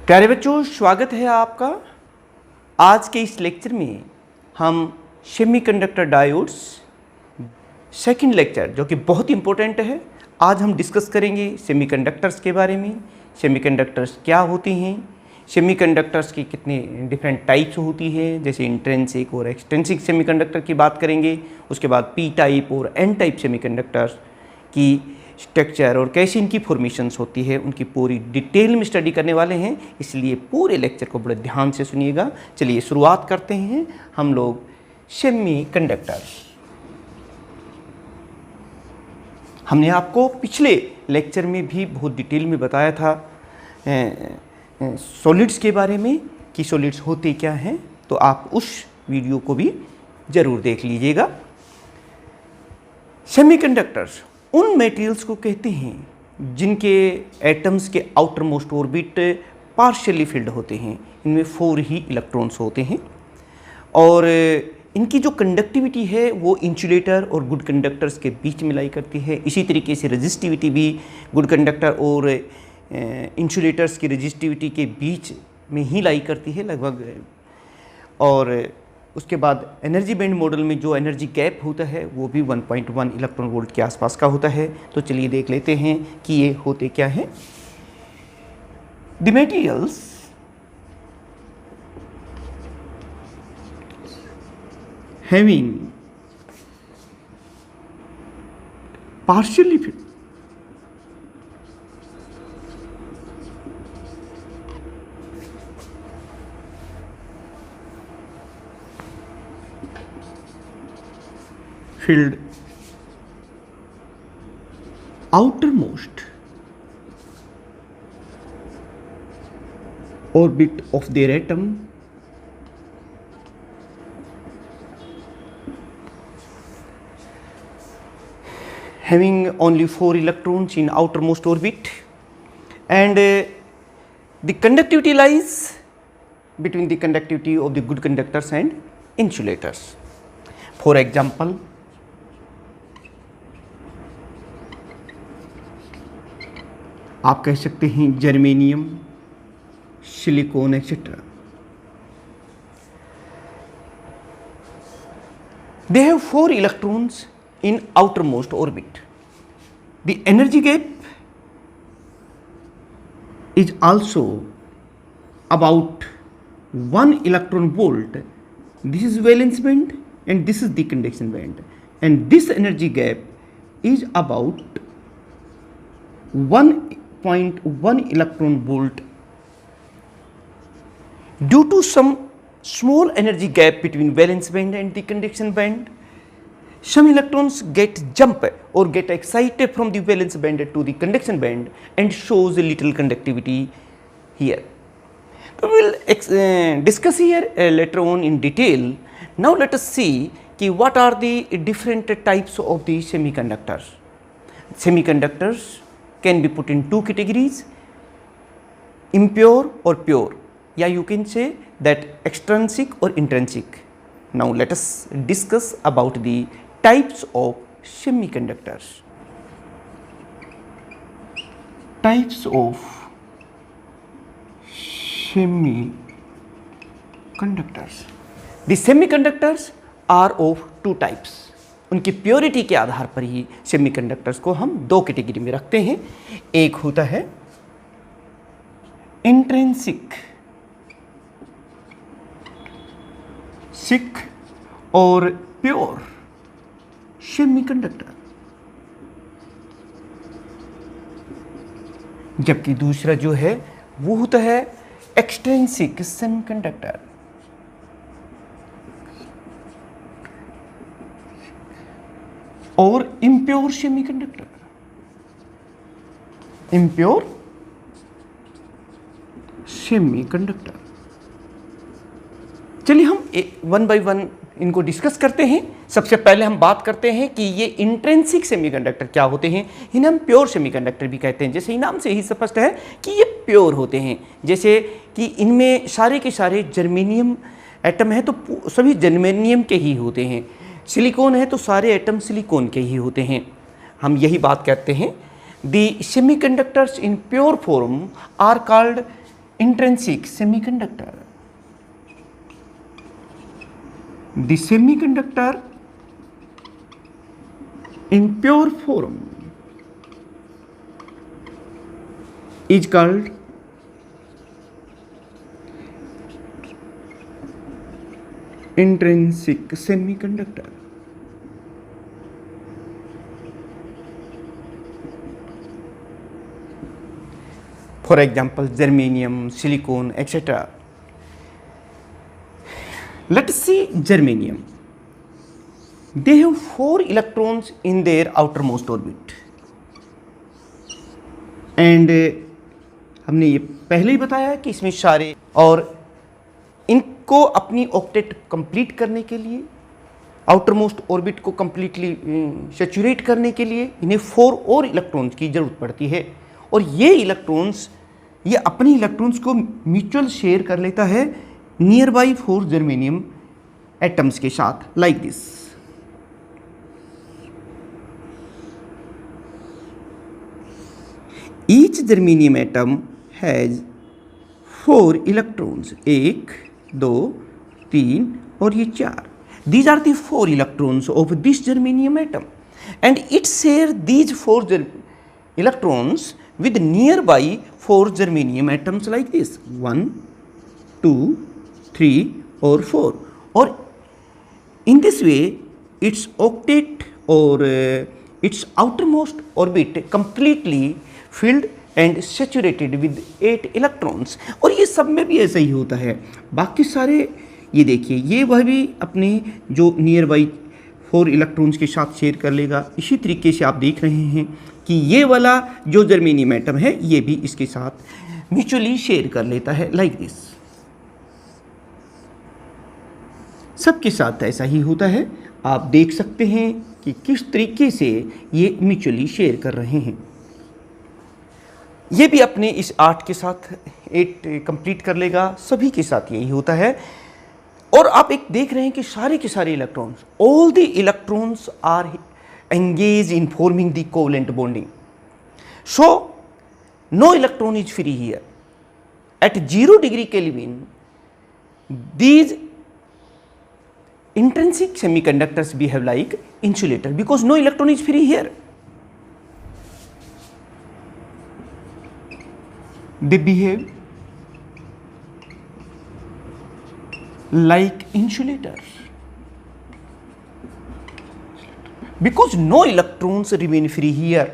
प्यारे बच्चों, स्वागत है आपका। आज के इस लेक्चर में हम सेमीकंडक्टर डायोड्स सेकंड लेक्चर, जो कि बहुत इंपॉर्टेंट है, आज हम डिस्कस करेंगे सेमीकंडक्टर्स के बारे में। सेमीकंडक्टर्स क्या होती हैं, सेमीकंडक्टर्स की कितने डिफरेंट टाइप्स होती है, जैसे इंट्रिंसिक और एक्सट्रिंसिक सेमीकंडक्टर की बात करेंगे। उसके बाद पी टाइप और एन टाइप सेमीकंडक्टर्स की स्ट्रक्चर और कैसे इनकी फॉर्मेशंस होती है, उनकी पूरी डिटेल में स्टडी करने वाले हैं, इसलिए पूरे लेक्चर को बड़े ध्यान से सुनिएगा। चलिए शुरुआत करते हैं हम लोग सेमीकंडक्टर। हमने आपको पिछले लेक्चर में भी बहुत डिटेल में बताया था सॉलिड्स के बारे में कि सॉलिड्स होते क्या हैं, तो आप उस वीडियो को भी ज़रूर देख लीजिएगा। सेमीकंडक्टर्स उन मटेरियल्स को कहते हैं जिनके एटम्स के outer most orbit partially field होते हैं। इनमें 4 ही इलेक्ट्रॉन्स होते हैं और इनकी जो कंडक्टिविटी है वो इंसुलेटर और गुड कंडक्टर्स के बीच में लाई करती है। इसी तरीके से रेजिस्टिविटी भी गुड कंडक्टर और इंसुलेटर्स की रेजिस्टिविटी के बीच में ही लाई करती है लगभग। और उसके बाद एनर्जी बैंड मॉडल में जो एनर्जी गैप होता है वो भी 1.1 इलेक्ट्रॉन वोल्ट के आसपास का होता है। तो चलिए देख लेते हैं कि ये होते क्या हैं। The materials having partially filled outermost orbit of their atom having only 4 electrons in outermost orbit, and the conductivity lies between the conductivity of the good conductors and insulators. For example, आप कह सकते हैं germanium, silicon etcetera. They have 4 electrons in outermost orbit. The energy gap is also about 1 electron volt. This is valence band and this is the conduction band, and this energy gap is about 1.1 electron volt. Due to some small energy gap between valence band and the conduction band, some electrons get jump or get excited from the valence band to the conduction band and shows a little conductivity here. We will discuss here later on in detail. Now let us see कि what are the different types of the semiconductors. Semiconductors can be put in 2 categories, impure or pure. Yeah, you can say that extrinsic or intrinsic. Now let us discuss about the types of semiconductors. Types of semiconductors. The semiconductors are of 2 types. उनकी purity के आधार पर ही semiconductors को हम 2 category में रखते हैं। एक होता है इंट्रिंसिक और प्योर सेमीकंडक्टर, जबकि दूसरा जो है वो होता है एक्सट्रिंसिक सेमीकंडक्टर। और इम्प्योर सेमीकंडक्टर, इम्प्योर सेमीकंडक्टर। चलिए हम 1 by 1 इनको डिस्कस करते हैं। सबसे पहले हम बात करते हैं कि ये इंट्रिंसिक सेमीकंडक्टर क्या होते हैं। इन्हें हम प्योर सेमीकंडक्टर भी कहते हैं। जैसे ही नाम से ही स्पष्ट है कि ये प्योर होते हैं, जैसे कि इनमें सारे के सारे जर्मेनियम एटम है तो सभी जर्मेनियम के ही होते हैं। सिलिकॉन है तो सारे एटम सिलिकॉन के ही होते हैं। हम यही बात कहते हैं। The semiconductors in pure form are called intrinsic semiconductor. The semiconductor in pure form is called intrinsic semiconductor. For example, germanium, silicon, etc. Let us see germanium. They have 4 electrons in their outermost orbit. And हमने ये पहले ही बताया कि इसमें सारे, और इनको अपनी ऑक्टेट कंप्लीट करने के लिए, आउटर मोस्ट ऑर्बिट को कंप्लीटली सैचुरेट करने के लिए इन्हें 4 और इलेक्ट्रॉन्स की ज़रूरत पड़ती है। और ये इलेक्ट्रॉन्स, ये अपने इलेक्ट्रॉन्स को म्यूचुअल शेयर कर लेता है नियर बाई 4 जर्मेनियम एटम्स के साथ, like this. Each germanium atom has 4 electrons, 1, 2, 3 और ये 4। These are the 4 electrons of this germanium atom, and it share these 4 electrons with nearby 4 germanium atoms like this, 1, 2, 3 or 4. Or in this way its octet or its outermost orbit completely filled and saturated with 8 electrons. और ये सब में भी ऐसा ही होता है। बाकी सारे, ये देखिए, ये वह भी अपने जो नियर बाई 4 इलेक्ट्रॉन्स के साथ शेयर कर लेगा। इसी तरीके से आप देख रहे हैं कि ये वाला जो जर्मेनियम एटम है ये भी इसके साथ म्यूचुअली शेयर कर लेता है, लाइक दिस। सबके साथ ऐसा ही होता है। आप देख सकते हैं कि किस तरीके से ये म्यूचुअली शेयर कर रहे हैं। ये भी अपने इस 8 के साथ 8 कंप्लीट कर लेगा। सभी के साथ यही होता है। और आप एक देख रहे हैं कि सारे के सारे electrons, all the electrons are engaged in forming the covalent bonding. So no electron is free here. At 0 degree Kelvin, these intrinsic semiconductors behave like insulator because no electron is free here. They behave like insulators because no electrons remain free here.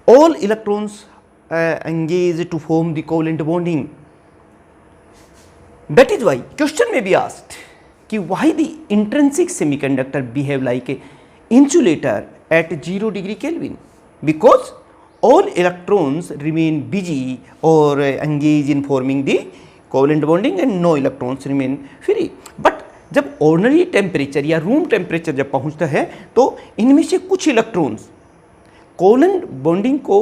All electrons engage to form the covalent bonding. That is why question may be asked कि why the intrinsic semiconductor behave like a insulator at 0 degree Kelvin? Because all electrons remain busy or engage in forming the covalent bonding and no electrons remain free. But जब ordinary temperature या room temperature जब पहुंचता है तो इनमें से कुछ electrons covalent bonding को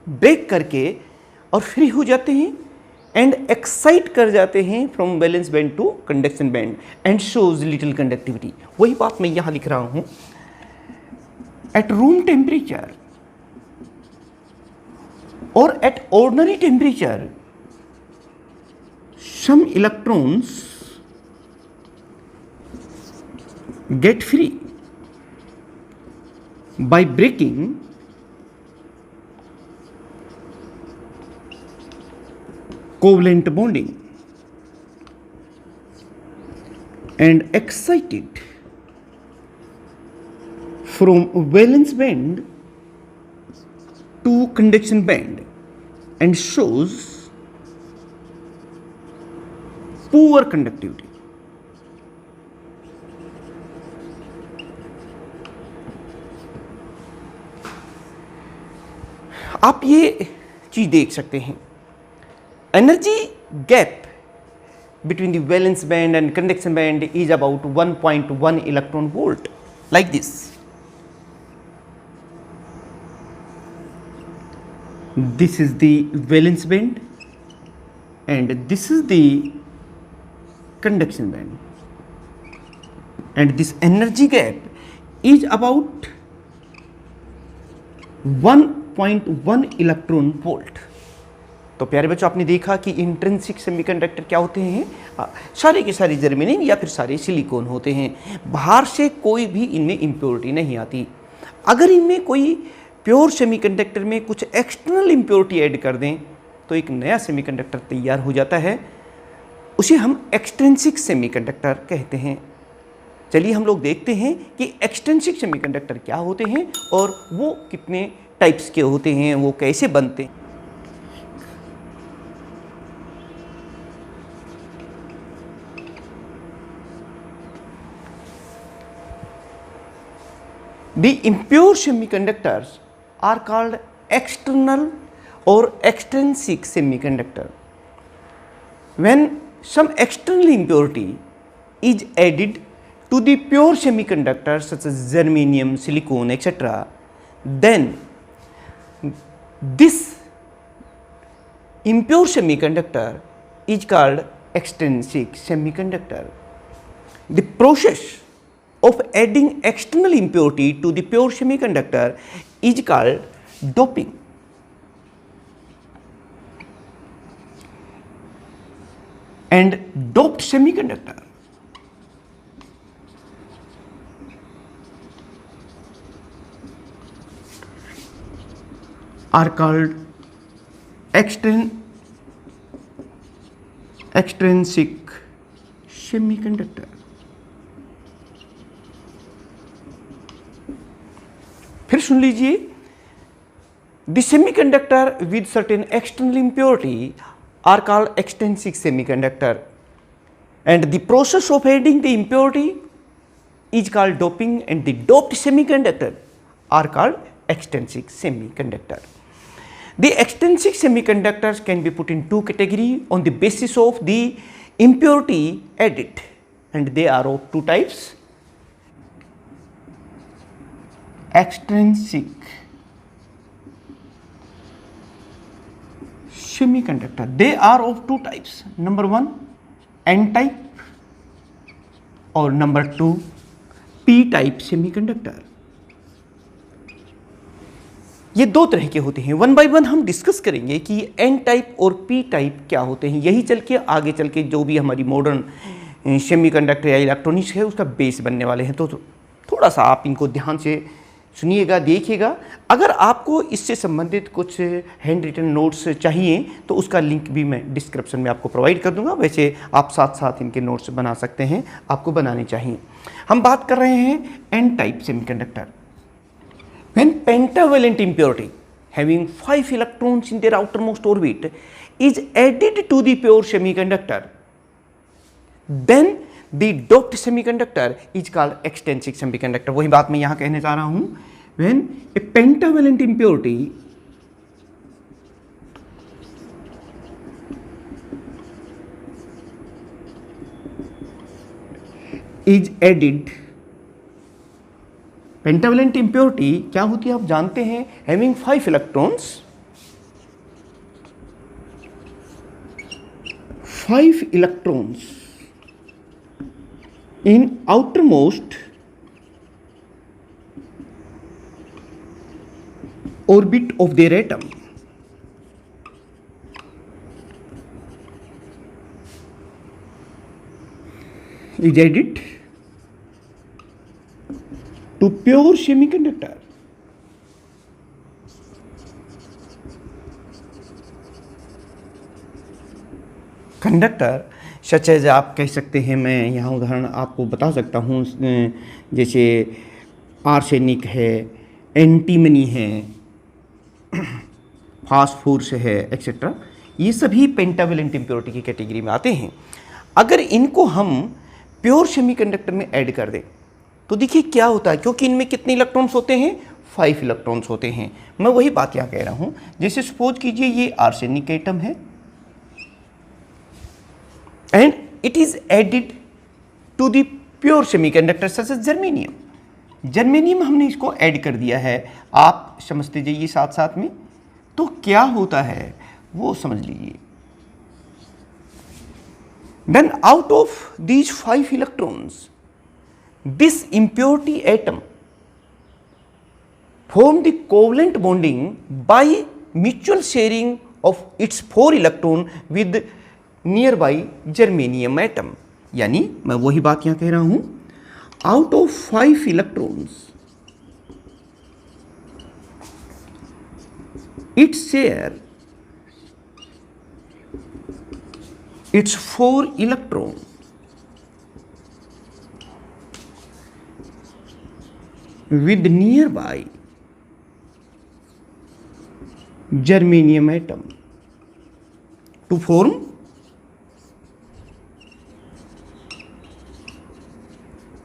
ब्रेक करके और फ्री हो जाते हैं एंड एक्साइट कर जाते हैं from valence band to conduction band and shows little conductivity. वही बात मैं यहाँ लिख रहा हूँ। एट रूम टेम्परेचर और at ordinary temperature some electrons get free by breaking covalent bonding and excited from valence band to conduction band and shows poor conductivity. आप ये चीज देख सकते हैं, energy gap between the valence band and conduction band is about 1.1 electron volt, like this. This is the valence band and this is the conduction band, and this energy gap is about 1.1 electron volt. तो प्यारे बच्चों, आपने देखा कि intrinsic semiconductor क्या होते हैं? सारे के सारे जर्मेनियम या फिर सारे सिलिकॉन होते हैं। बाहर से कोई भी इनमें इम्प्योरिटी नहीं आती। अगर इनमें कोई प्योर सेमीकंडक्टर में कुछ एक्सटर्नल इम्प्योरिटी ऐड कर दें तो एक नया सेमीकंडक्टर तैयार हो जाता है। उसे हम एक्सट्रिंसिक सेमीकंडक्टर कहते हैं। चलिए हम लोग देखते हैं कि एक्सट्रिंसिक सेमीकंडक्टर क्या होते हैं और वो कितने टाइप्स के होते हैं, वो कैसे बनते हैं। The impure semiconductors are called external or extrinsic semiconductor. When some external impurity is added to the pure semiconductor such as germanium, silicon, etc., then this impure semiconductor is called extrinsic semiconductor. The process of adding external impurity to the pure semiconductor is called doping. And doped semiconductor are called extrinsic semiconductor. फिर सुन लीजिए, the semiconductor with certain external impurity are called extrinsic semiconductor, and the process of adding the impurity is called doping, and the doped semiconductor are called extrinsic semiconductor. The extrinsic semiconductors can be put in two categories on the basis of the impurity added, and they are of two types: extrinsic semiconductor. They are of two types. Number one, N type, और number two, P type semiconductor. ये दो तरह के होते हैं। One by one हम discuss करेंगे कि N टाइप और P टाइप क्या होते हैं। यही चल के आगे चल के जो भी हमारी मॉडर्न सेमीकंडक्टर या इलेक्ट्रॉनिक्स है उसका बेस बनने वाले हैं। तो थोड़ा सा आप इनको ध्यान से सुनिएगा, देखिएगा। अगर आपको इससे संबंधित कुछ हैंड रिटन नोट्स चाहिए तो उसका लिंक भी मैं डिस्क्रिप्शन में आपको प्रोवाइड कर दूंगा। वैसे आप साथ साथ इनके नोट्स बना सकते हैं, आपको बनाने चाहिए। हम बात कर रहे हैं N type semiconductor. When pentavalent impurity having 5 electrons in their outermost orbit is added to the pure semiconductor, then the doped semiconductor is called extrinsic semiconductor. वही बात मैं यहाँ कहने जा रहा हूँ। When a pentavalent impurity is added, pentavalent impurity क्या होती है आप जानते हैं? Having 5 electrons, 5 electrons in outermost orbit of their atom is added to pure semiconductor. Conductor such as आप कह सकते हैं, मैं यहाँ उदाहरण आपको बता सकता हूँ, जैसे आर्सेनिक है, एंटीमनी है, फास्फोरस है, एक्सेट्रा। ये सभी पेंटावेलेंट इम्प्योरिटी की कैटेगरी में आते हैं। अगर इनको हम प्योर सेमीकंडक्टर में ऐड कर दें तो देखिए क्या होता है, क्योंकि इनमें कितने इलेक्ट्रॉन्स होते हैं? 5 इलेक्ट्रॉन्स होते हैं। मैं वही बात यहाँ कह रहा हूँ। जैसे सपोज कीजिए ये आर्सेनिक एटम है and it is added to the pure semiconductor such as germanium. Germanium हमने इसको ऐड कर दिया है, आप समझते जाइए साथ साथ में। तो क्या होता है वो समझ लीजिए। Then out of these 5 electrons this impurity atom form the covalent bonding by mutual sharing of its 4 electron with nearby germanium atom। यानी मैं वही बात यहाँ कह रहा हूँ, out of 5 electrons it share its 4 electron with nearby germanium atom to form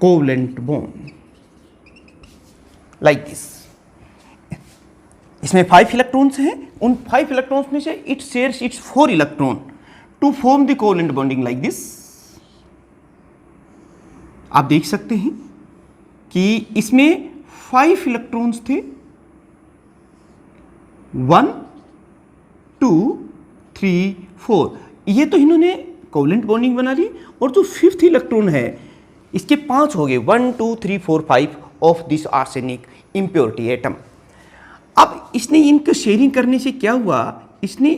covalent bond like this। इसमें 5 electrons हैं, उन 5 इलेक्ट्रॉन्स में से it shares its 4 electron to form the covalent bonding like this. आप देख सकते हैं कि इसमें 5 इलेक्ट्रॉन्स थे, 1 2 3 4, ये तो इन्होंने कोवेलेंट बॉन्डिंग बना ली, और जो 5th इलेक्ट्रॉन है इसके 5 हो गए, 1 2 3 4 5 of this arsenic impurity atom. अब इसने इनका शेयरिंग करने से क्या हुआ, इसने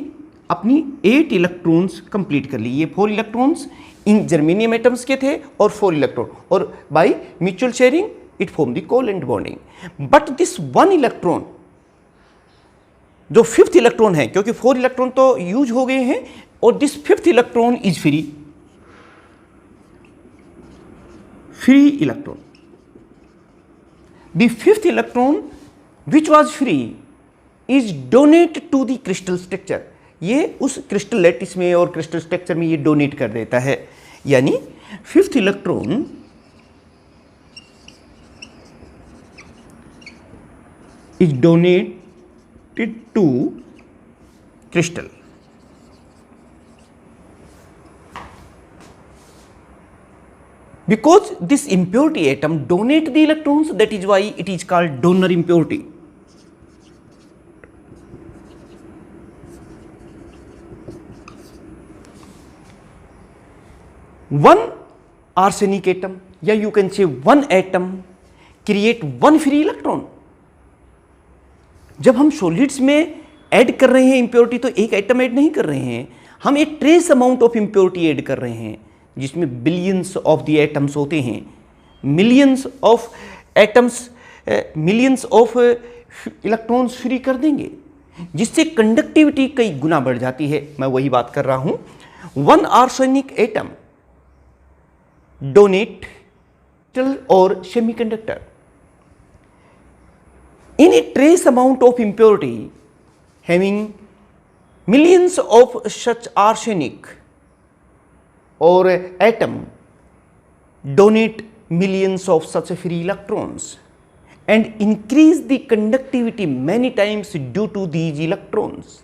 अपनी 8 इलेक्ट्रॉन्स कंप्लीट कर ली। ये 4 इलेक्ट्रॉन्स इन जर्मेनियम एटम्स के थे और 4 इलेक्ट्रॉन, और by mutual sharing it form the covalent bonding. But this 1 electron जो 5th इलेक्ट्रॉन है, क्योंकि 4 इलेक्ट्रॉन तो यूज हो गए हैं, और this 5th electron is free electron. The 5th electron which was free is donated to the crystal structure। ये उस क्रिस्टल लैटिस में और क्रिस्टल स्ट्रक्चर में ये डोनेट कर देता है। यानी 5th electron is donated to crystal। Because this impurity atom donate the electrons, that is why it is called donor impurity। One arsenic atom, या you can say one atom create one free electron। जब हम solids में add कर रहे हैं impurity, तो एक atom add नहीं कर रहे हैं, हम एक trace amount of impurity add कर रहे हैं, जिसमें बिलियंस ऑफ द एटम्स होते हैं, millions of atoms, millions of electrons free कर देंगे, जिससे कंडक्टिविटी कई गुना बढ़ जाती है। मैं वही बात कर रहा हूं। 1 आर्सेनिक एटम डोनेट और semiconductor in a trace amount of impurity having millions of such arsenic or atom donate millions of such free electrons and increase the conductivity many times due to these electrons।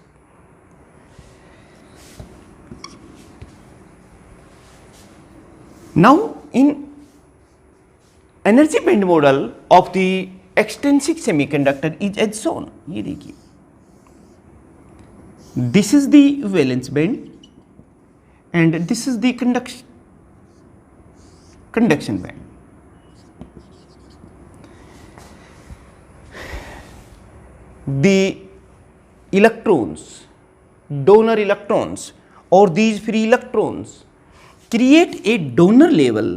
Now in energy band model of the extrinsic semiconductor is as shown। ये देखिए, this is the valence band and this is the conduction band। The electrons, donor electrons or these free electrons create a donor level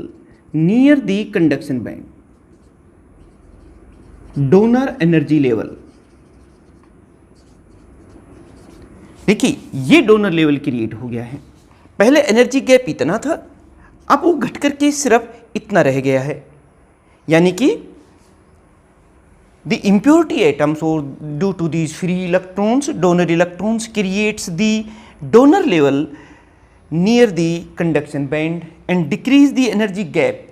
near the conduction band, donor energy level. देखिए, ये donor level create हो गया है। पहले energy gap इतना था, अब वो घट करके सिर्फ इतना रह गया है। यानी कि द इम्प्योरिटी एटम्स और due to these free electrons, donor electrons creates the donor level near the conduction band and decrease the energy gap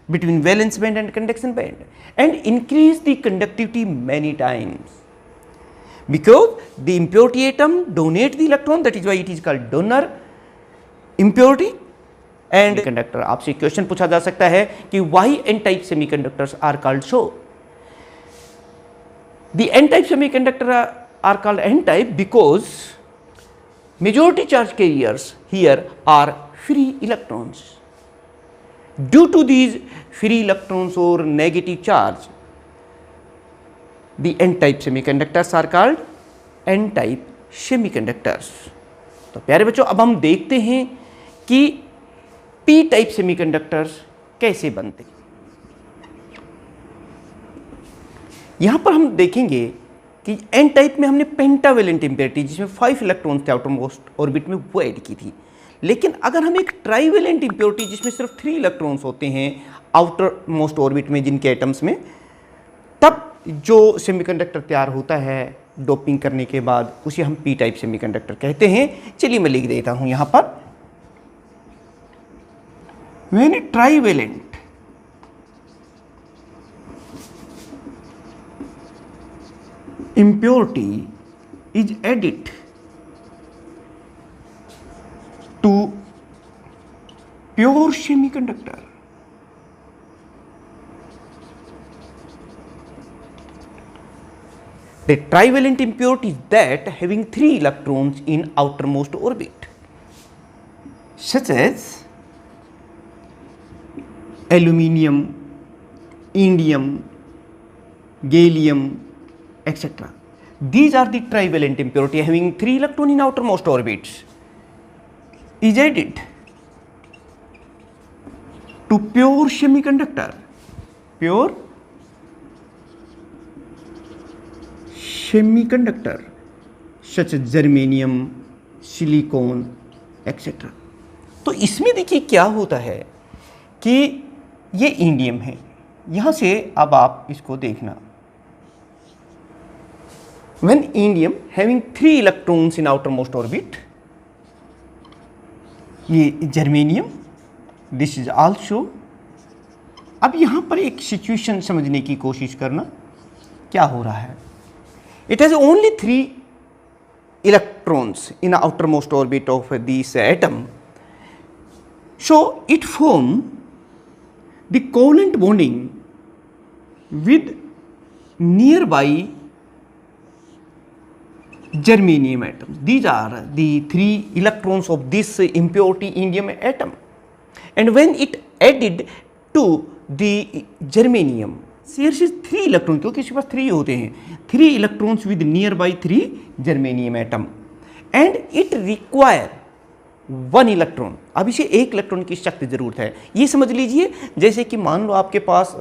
between valence band and conduction band and increase the conductivity many times, because the impurity atom donate the electron, that is why it is called donor impurity and conductor। आपसे question पूछा जा सकता है कि why n type semiconductors are called so। the n type semiconductor are called n type because majority charge carriers here are free electrons। Due to these free electrons or negative charge, the n-type semiconductors are called n-type semiconductors. तो प्यारे बच्चों, अब हम देखते हैं कि P type semiconductors कैसे बनते हैं। यहां पर हम देखेंगे कि एन टाइप में हमने पेंटावेलेंट इम्प्योरिटी जिसमें 5 इलेक्ट्रॉन्स थे आउटर मोस्ट ऑर्बिट में वो ऐड की थी। लेकिन अगर हम एक ट्राइवेलेंट इम्प्योरिटी जिसमें सिर्फ 3 इलेक्ट्रॉन्स होते हैं आउटर मोस्ट ऑर्बिट में जिनके एटम्स में, तब जो सेमीकंडक्टर तैयार होता है डोपिंग करने के बाद उसे हम पी टाइप सेमीकंडक्टर कहते हैं। चलिए मैं लिख देता हूं यहां पर, when trivalent impurity is added to pure semiconductor, the trivalent impurity is that having 3 electrons in outermost orbit, such as aluminium, indium, gallium, etc. These are the trivalent impurity having 3 electron in outermost orbits is added to pure semiconductor, pure semiconductor such as germanium, silicon, etc. तो इसमें देखिए क्या होता है कि ये indium है, यहां से अब आप इसको देखना, when indium having 3 electrons in outermost orbit, ये जर्मेनियम, दिस इज आल्सो। अब यहां पर एक सिचुएशन समझने की कोशिश करना, क्या हो रहा है। It has only 3 electrons in outermost orbit of this atom, so it form the covalent bonding with nearby germanium atoms. These are the 3 electrons of this impurity indium atom, and when it added to the germanium shares 3 electrons, क्योंकि इसके पास 3 होते हैं, 3 electrons with nearby 3 germanium atom, and it require 1 electron. अब इसे 1 electron की सख्त ज़रूरत है। ये समझ लीजिए जैसे कि मान लो आपके पास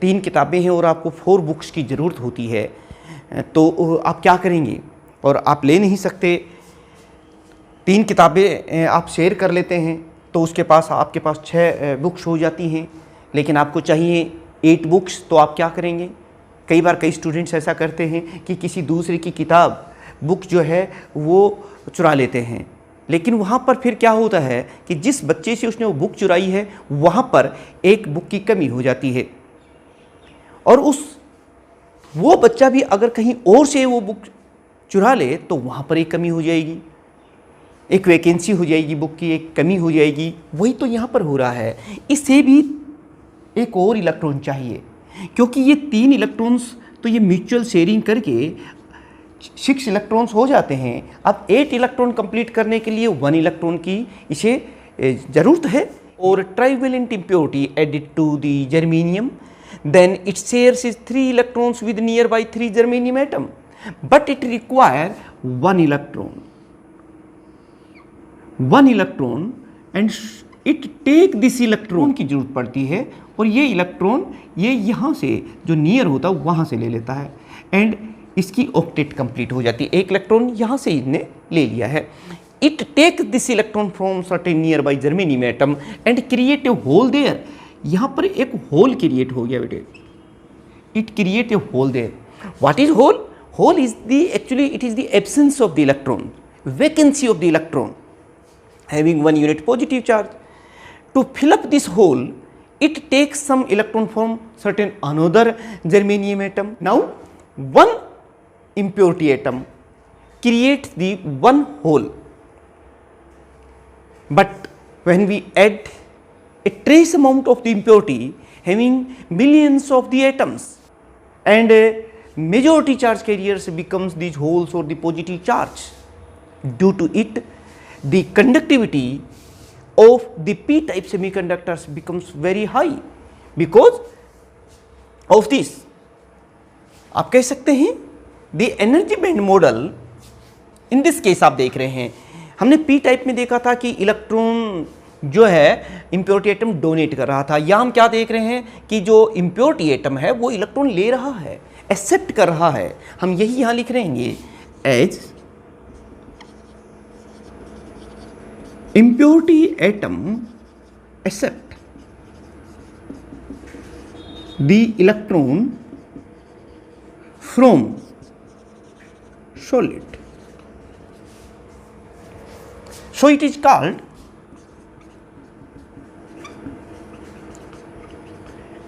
3 किताबें हैं और आपको 4 बुक्स की ज़रूरत होती है, तो आप क्या करेंगे, और आप ले नहीं सकते, 3 किताबें आप शेयर कर लेते हैं तो उसके पास आपके पास 6 बुक्स हो जाती हैं, लेकिन आपको चाहिए 8 बुक्स, तो आप क्या करेंगे। कई बार कई स्टूडेंट्स ऐसा करते हैं कि किसी दूसरे की किताब बुक जो है वो चुरा लेते हैं, लेकिन वहाँ पर फिर क्या होता है कि जिस बच्चे से उसने वो बुक चुराई है वहाँ पर एक बुक की कमी हो जाती है, और वो बच्चा भी अगर कहीं और से वो बुक चुरा ले तो वहाँ पर एक कमी हो जाएगी, एक वैकेंसी हो जाएगी, बुक की एक कमी हो जाएगी। वही तो यहाँ पर हो रहा है, इससे भी एक और इलेक्ट्रॉन चाहिए, क्योंकि ये 3 इलेक्ट्रॉन्स तो ये म्यूचुअल शेयरिंग करके 6 इलेक्ट्रॉन्स हो जाते हैं। अब 8 इलेक्ट्रॉन कंप्लीट करने के लिए 1 इलेक्ट्रॉन की इसे ज़रूरत है। और trivalent impurity added to the germanium, then it shares its 3 electrons with nearby 3 germanium atom, but it require 1 electron and it take this electron की जरूरत पड़ती है, और ये इलेक्ट्रॉन ये यहाँ से जो नियर होता है वहाँ से ले लेता है, एंड इसकी ऑक्टेट कंप्लीट हो जाती है। 1 इलेक्ट्रॉन यहाँ से इसने ले लिया है। It take this electron from certain nearby germanium atom and create a hole there. यहाँ पर एक होल क्रिएट हो गया बेटे, it create a hole there. What is hole? Hole is the actually it is the absence of the electron, vacancy of the electron having 1 unit positive charge. To fill up this hole it takes some electron from certain another germanium atom. Now one impurity atom creates the one hole, but when we add a trace amount of the impurity having millions of the atoms and majority charge carriers becomes these holes or the positive charge. Due to it, the conductivity of the p-type semiconductors becomes very high because of this. आप कह सकते हैं the energy band model in this case आप देख रहे हैं, हमने P type में देखा था कि इलेक्ट्रॉन जो है इम्प्योरिटी एटम डोनेट कर रहा था। या हम क्या देख रहे हैं कि जो इम्प्योरिटी एटम है वो इलेक्ट्रॉन ले रहा है, एक्सेप्ट कर रहा है। हम यही यहां लिख रहे हैं as impurity atom accept the electron from solid, so it is called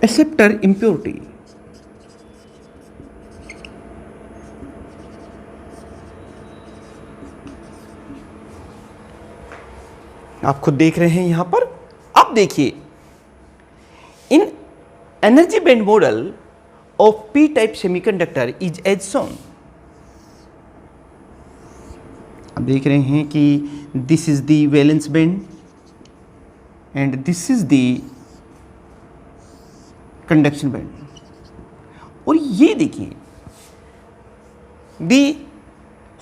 acceptor impurity. आप खुद देख रहे हैं यहां पर। अब देखिए in energy band model of P type semiconductor is as shown. आप देख रहे हैं कि this is the valence band and this is the conduction band. और ये देखिए द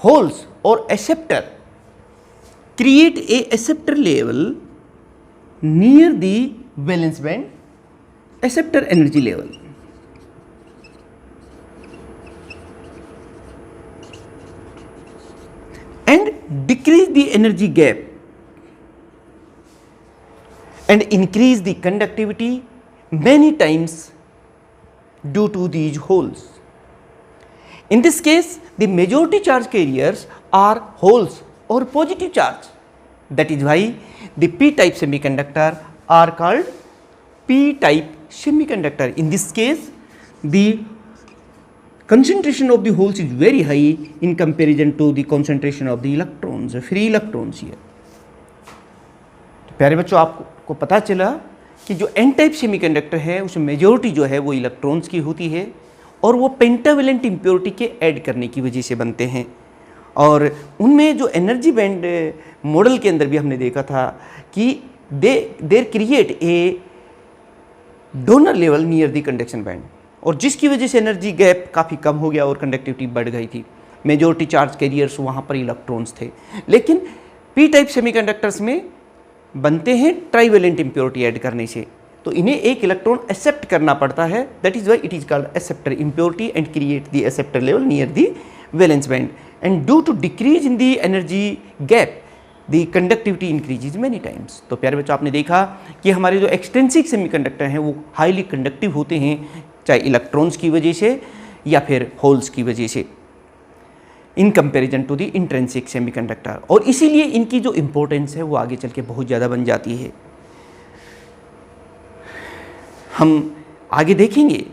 होल्स और acceptor create a acceptor level near the valence band, acceptor energy level. And decrease the energy gap and increase the conductivity many times due to these holes. In this case, the majority charge carriers are holes or positive charge. That is why the p-type semiconductor are called p-type semiconductor. In this case, the concentration of the holes is very high in comparison to the concentration of the electrons, free electrons here. तो प्यारे बच्चों, आपको पता चला कि जो N type semiconductor है उसमें मेजॉरिटी जो है वो इलेक्ट्रॉन्स की होती है और वो पेंटावेलेंट इम्प्योरिटी के ऐड करने की वजह से बनते हैं। और उनमें जो एनर्जी बैंड मॉडल के अंदर भी हमने देखा था कि there create a donor level near the conduction band, और जिसकी वजह से एनर्जी गैप काफ़ी कम हो गया और कंडक्टिविटी बढ़ गई थी। मेजॉरिटी चार्ज कैरियर्स वहाँ पर इलेक्ट्रॉन्स थे। लेकिन पी टाइप सेमीकंडक्टर्स में बनते हैं ट्राइवेलेंट इम्प्योरिटी ऐड करने से, तो इन्हें एक इलेक्ट्रॉन एक्सेप्ट करना पड़ता है। That is why it is called acceptor impurity and create the acceptor level near the valence band. And due to decrease in the energy gap the conductivity increases many times. तो प्यारे बच्चों, आपने देखा कि हमारे जो एक्सट्रिंसिक सेमीकंडक्टर हैं वो हाईली कंडक्टिव होते हैं, चाहे इलेक्ट्रॉन्स की वजह से या फिर होल्स की वजह से, in comparison to the intrinsic semiconductor. और इसीलिए इनकी जो इम्पोर्टेंस है वो आगे चल के बहुत ज़्यादा बन जाती है। हम आगे देखेंगे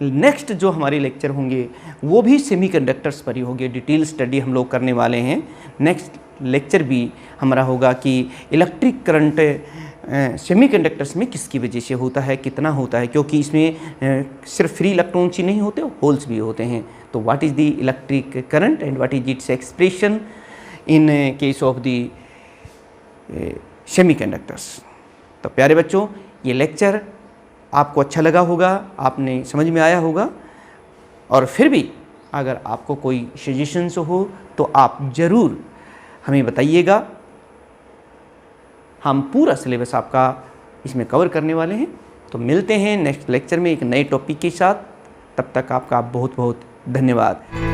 नेक्स्ट जो हमारे लेक्चर होंगे वो भी सेमीकंडक्टर्स पर ही होंगे, डिटेल स्टडी हम लोग करने वाले हैं। नेक्स्ट लेक्चर भी हमारा होगा कि इलेक्ट्रिक करंट सेमीकंडक्टर्स में किसकी वजह से होता है, कितना होता है, क्योंकि इसमें सिर्फ फ्री इलेक्ट्रॉन्स ही नहीं होते, होल्स भी होते हैं। तो what is the electric current and what is its expression in case of the semiconductors. तो प्यारे बच्चों, ये लेक्चर आपको अच्छा लगा होगा, आपने समझ में आया होगा। और फिर भी अगर आपको कोई सजेशंस हो तो आप ज़रूर हमें बताइएगा। हम पूरा सिलेबस आपका इसमें कवर करने वाले हैं। तो मिलते हैं नेक्स्ट लेक्चर में एक नए टॉपिक के साथ। तब तक आपका बहुत बहुत धन्यवाद।